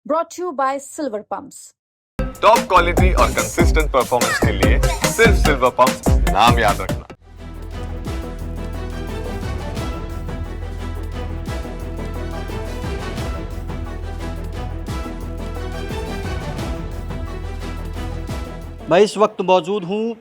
brought to you by Silver Pumps. Top quality और consistent performance के लिए सिर्फ सिल्वर पंप्स नाम याद रखना। मैं इस वक्त मौजूद हूँ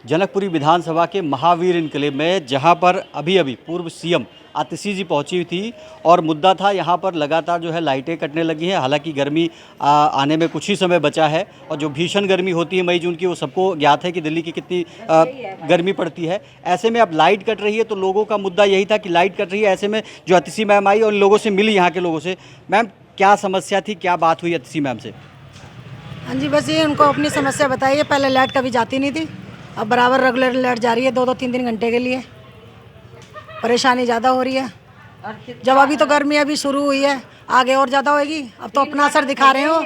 जनकपुरी विधानसभा के महावीर इनकलेव में, जहाँ पर अभी पूर्व सीएम आतिशी जी पहुँची हुई थी और मुद्दा था यहाँ पर लगातार जो है लाइटें कटने लगी हैं। हालांकि गर्मी आने में कुछ ही समय बचा है और जो भीषण गर्मी होती है मई जून की, वो सबको ज्ञात है कि दिल्ली की कितनी गर्मी पड़ती है। ऐसे में अब लाइट कट रही है तो लोगों का मुद्दा यही था कि लाइट कट रही है। ऐसे में जो आतिशी मैम आई और लोगों से मिली, यहाँ के लोगों से, मैम क्या समस्या थी, क्या बात हुई आतिशी मैम से? हाँ जी, बस ये उनको अपनी समस्या बताइए। पहले लाइट कभी जाती नहीं थी, अब बराबर रेगुलर लाइट जा रही है 2-2 3-3 घंटे के लिए। परेशानी ज़्यादा हो रही है। जब अभी तो गर्मी अभी शुरू हुई है, आगे और ज़्यादा होगी। अब तो अपना असर दिखा रहे हो,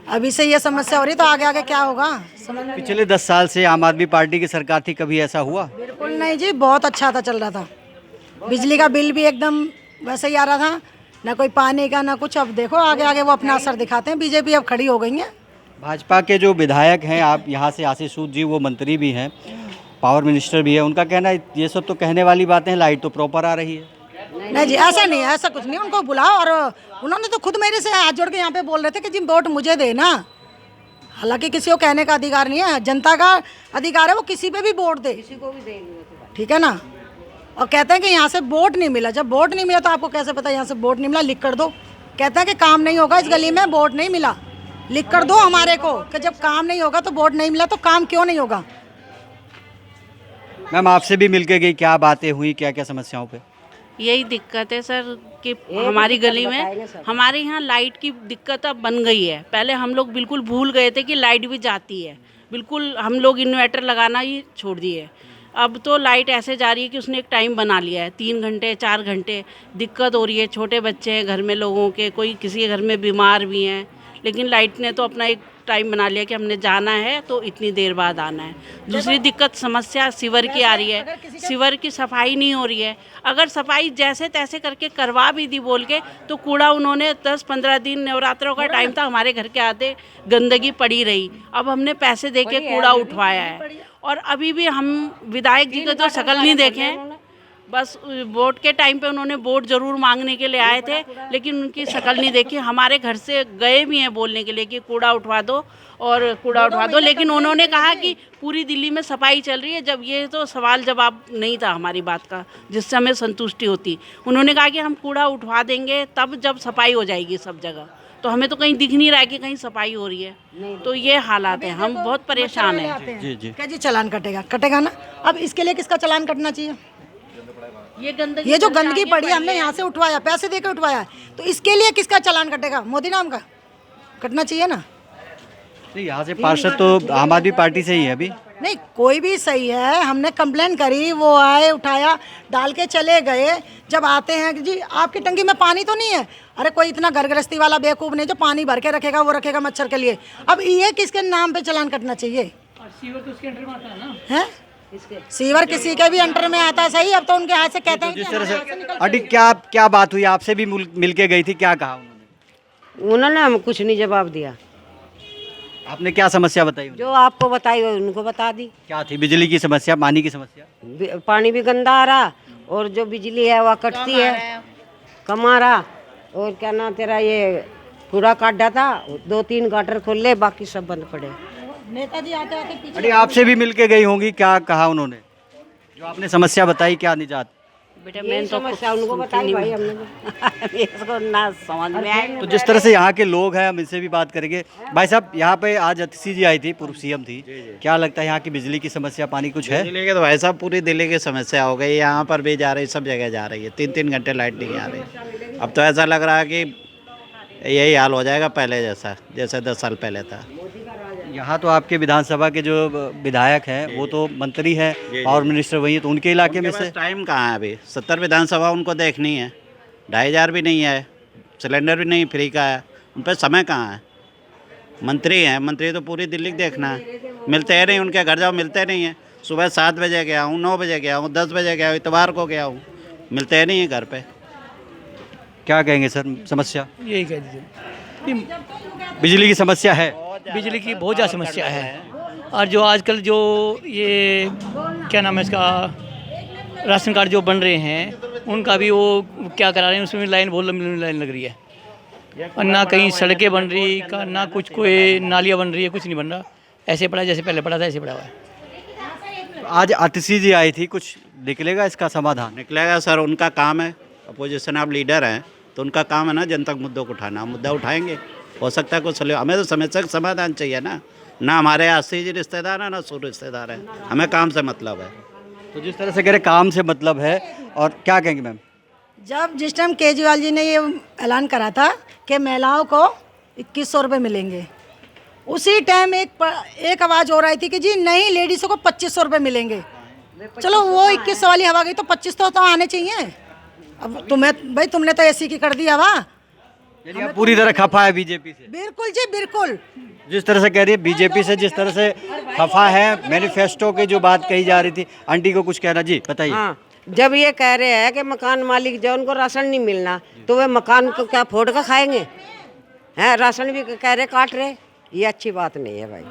अभी से ये समस्या हो रही है तो आगे आगे क्या होगा समझ में। पिछले 10 साल से आम आदमी पार्टी की सरकार थी, कभी ऐसा हुआ? बिल्कुल नहीं जी, बहुत अच्छा था, चल रहा था। बिजली का बिल भी एकदम वैसे ही आ रहा था, ना कोई पानी का ना कुछ। अब देखो आगे आगे वो अपना असर दिखाते हैं। बीजेपी अब खड़ी हो गई है। भाजपा के जो विधायक हैं, आप यहाँ से आशीष सूद जी, वो मंत्री भी हैं, पावर मिनिस्टर भी है, उनका कहना है ये सब तो कहने वाली बातें हैं, लाइट तो प्रॉपर आ रही है। नहीं जी, ऐसा नहीं है, ऐसा कुछ नहीं। उनको बुलाओ, और उन्होंने तो खुद मेरे से हाथ जोड़ के यहाँ पे बोल रहे थे कि जी वोट मुझे देना। हालांकि किसी को कहने का अधिकार नहीं है, जनता का अधिकार है, वो किसी पे भी वोट दे, किसी को भी दे, ठीक है ना। और कहते हैं कि यहाँ से वोट नहीं मिला। जब वोट नहीं मिला तो आपको कैसे पता यहाँ से वोट नहीं मिला? लिख कर दो। कहते हैं कि काम नहीं होगा इस गली में, वोट नहीं मिला। लिख कर दो हमारे को कि जब काम नहीं होगा तो वोट नहीं मिला, तो काम क्यों नहीं होगा। मैम आपसे भी मिलके गई, क्या बातें हुई, क्या क्या समस्याओं पे? यही दिक्कत है सर कि हमारी गली में, हमारे यहाँ लाइट की दिक्कत अब बन गई है। पहले हम लोग बिल्कुल भूल गए थे कि लाइट भी जाती है, बिल्कुल हम लोग इन्वर्टर लगाना ही छोड़ दिए। अब तो लाइट ऐसे जा रही है कि उसने एक टाइम बना लिया है, 3 घंटे 4 घंटे। दिक्कत हो रही है, छोटे बच्चे हैं घर में, लोगों के, कोई किसी के घर में बीमार भी हैं, लेकिन लाइट ने तो अपना एक टाइम बना लिया कि हमने जाना है तो इतनी देर बाद आना है। दूसरी दिक्कत समस्या सीवर की आ रही है। सीवर की सफाई नहीं हो रही है। अगर सफाई जैसे तैसे करके करवा भी दी बोल के, तो कूड़ा उन्होंने 10-15 दिन, नवरात्रों का टाइम था, हमारे घर के आते गंदगी पड़ी रही। अब हमने पैसे दे के कूड़ा उठवाया है और अभी भी हम विधायक जी का तो शक्ल नहीं देखे हैं। बस वोट के टाइम पे उन्होंने वोट ज़रूर मांगने के लिए आए थे, लेकिन उनकी शक्ल नहीं देखी। हमारे घर से गए भी हैं बोलने के लिए कि कूड़ा उठवा दो और कूड़ा उठवा दो, लेकिन उन्होंने कहा कि पूरी दिल्ली में सफाई चल रही है। जब ये तो सवाल जवाब नहीं था हमारी बात का, जिससे हमें संतुष्टि होती। उन्होंने कहा कि हम कूड़ा उठवा देंगे तब जब सफाई हो जाएगी सब जगह। तो हमें तो कहीं दिख नहीं रहा है कि कहीं सफाई हो रही है। तो ये हालात हैं, हम बहुत परेशान हैं। जी। क्या जी चालान कटेगा ना। अब इसके लिए किसका चालान कटना चाहिए? ये जो गंदगी पड़ी है, हमने यहाँ से उठवाया, पैसे देकर उठवाया, तो इसके लिए किसका चालान कटेगा? मोदी नाम का कटना चाहिए ना। यहाँ से पार्षद तो आम आदमी पार्टी से ही है अभी। नहीं, कोई भी सही है। हमने कंप्लेन करी, वो आए, उठाया, डाल के चले गए। जब आते हैं कि जी आपकी टंकी में पानी तो नहीं है। अरे कोई इतना घर गृहस्थी वाला बेवकूफ़ नहीं जो पानी भर के रखेगा, वो रखेगा मच्छर के लिए। अब ये किसके नाम पे चालान कटना चाहिए? सीवर तो उसके अंडर में आता है ना। है सीवर किसी के भी अंडर में आता, सही। अब तो उनके हाथ से कहते हैं जिस तरह से अभी क्या बात हुई? आपसे भी मिलके गई थी, क्या कहा उन्होंने? उन्होंने हम कुछ नहीं जवाब दिया। आपने क्या समस्या बताई? जो आपको बताई उनको बता दी। क्या थी? बिजली की समस्या, पानी की समस्या? पानी भी गंदा आ रहा और जो बिजली है वह कटती है, कम आ रहा। और क्या ना तेरा ये कूड़ा काटा था, 2-3 गाटर खोले, बाकी सब बंद पड़े। नेताजी आते आते पीछे। अरे आपसे भी मिलके गई होंगी, क्या कहा उन्होंने? जो आपने समस्या बताई, क्या निजात? बेटा मैंने तो समस्या उनको बताई भाई, हमने इसको ना समझ में आए। तो जिस तरह से यहाँ के लोग हैं, हम इनसे भी बात करेंगे। भाई साहब, यहाँ पे आज आतिशी जी आई थी, पूर्व सीएम थी। क्या लगता है यहाँ की बिजली की समस्या, पानी कुछ है? बिजली की तो भाई साहब पूरी दिल्ली की समस्या हो गई। यहाँ पर भी जा रही, सब जगह जा रही है। 3-3 घंटे लाइट नहीं आ रही। अब तो ऐसा लग रहा है कि यही हाल हो जाएगा पहले जैसा, जैसे 10 साल पहले था। यहाँ तो आपके विधानसभा के जो विधायक हैं वो तो मंत्री हैं और मिनिस्टर वही है, तो उनके इलाके में से टाइम कहाँ है? अभी 70 विधानसभा उनको देखनी है, 2500 भी नहीं है, सिलेंडर भी नहीं फ्री का है, उन पर समय कहाँ है? मंत्री हैं, मंत्री तो पूरी दिल्ली देखना है, मिलते हैं नहीं, उनके घर जाओ मिलते नहीं हैं। सुबह 7 बजे गया हूँ, 9 बजे गया हूँ, 10 बजे गया हूँ, इतवार को गया हूँ, मिलते नहीं हैं घर पे। क्या कहेंगे सर, समस्या? यही कह दीजिए। बिजली की समस्या है? बिजली की बहुत ज़्यादा समस्या है। और जो आजकल जो ये क्या नाम है इसका, राशन कार्ड जो बन रहे हैं उनका भी वो क्या करा रहे हैं, उसमें लाइन बहुत लंबी लाइन लग रही है। और ना कहीं सड़कें बन रही का, ना कुछ कोई नालियाँ बन रही है, कुछ नहीं बन रहा। ऐसे पड़ा जैसे पहले पड़ा था, ऐसे पड़ा हुआ है। आज आतिशी जी आई थी, कुछ निकलेगा इसका समाधान? निकलेगा सर, उनका काम है, अपोजिशन आप लीडर हैं तो उनका काम है ना जनता के मुद्दों को उठाना। मुद्दा उठाएंगे, हो सकता है कुछ हमें तो समस्या का समाधान चाहिए ना हमारे आशी जी रिश्तेदार हैं ना सो रिश्तेदार हैं, हमें काम से मतलब है। तो जिस तरह से कह रहे काम से मतलब है, और क्या कहेंगे मैम? जिस टाइम केजरीवाल जी ने ये ऐलान करा था कि महिलाओं को 2100 रुपये मिलेंगे, उसी टाइम एक आवाज़ हो रही थी कि जी नहीं, लेडीज़ों को 2500 रुपये मिलेंगे। चलो वो 2100 वाली हवा गई तो 2500 तो आने चाहिए। अब तुमने तो ऐसी की कर दी हवा। यानी आप पूरी तरह खफा है बीजेपी से? बिल्कुल जी बिल्कुल। जिस तरह से कह रही है बीजेपी से, जिस तरह से खफा है, मैनिफेस्टो की जो बात कही जा रही थी, आंटी को कुछ कहना जी बताइए। हाँ, जब ये कह रहे हैं कि मकान मालिक जो उनको राशन नहीं मिलना, तो वे मकान को क्या फोड़ कर खाएंगे हैं? राशन भी कह रहे काट रहे, ये अच्छी बात नहीं है भाई।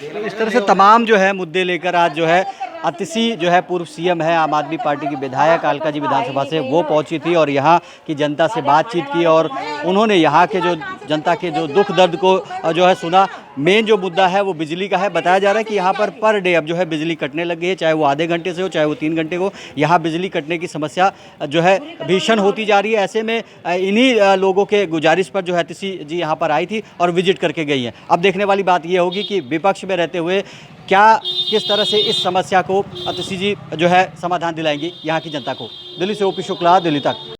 तो इस तरह से तमाम जो है मुद्दे लेकर आज जो है आतिशी जो है पूर्व सीएम है, आम आदमी पार्टी की विधायक कालकाजी विधानसभा से, वो पहुंची थी और यहाँ की जनता से बातचीत की और उन्होंने यहाँ के जो जनता के जो दुख दर्द को जो है सुना। मेन जो मुद्दा है वो बिजली का है। बताया जा रहा है कि यहाँ पर डे अब जो है बिजली कटने लग गई है, चाहे वो आधे घंटे से हो चाहे वो 3 घंटे को, यहाँ बिजली कटने की समस्या जो है भीषण होती जा रही है। ऐसे में इन्हीं लोगों के गुजारिश पर जो है आतिशी जी यहाँ पर आई थी और विजिट करके गई हैं। अब देखने वाली बात ये होगी कि विपक्ष में रहते हुए किस तरह से इस समस्या को आतिशी जी जो है समाधान दिलाएंगी यहाँ की जनता को। दिल्ली से ओपी शुक्ला, दिल्ली तक।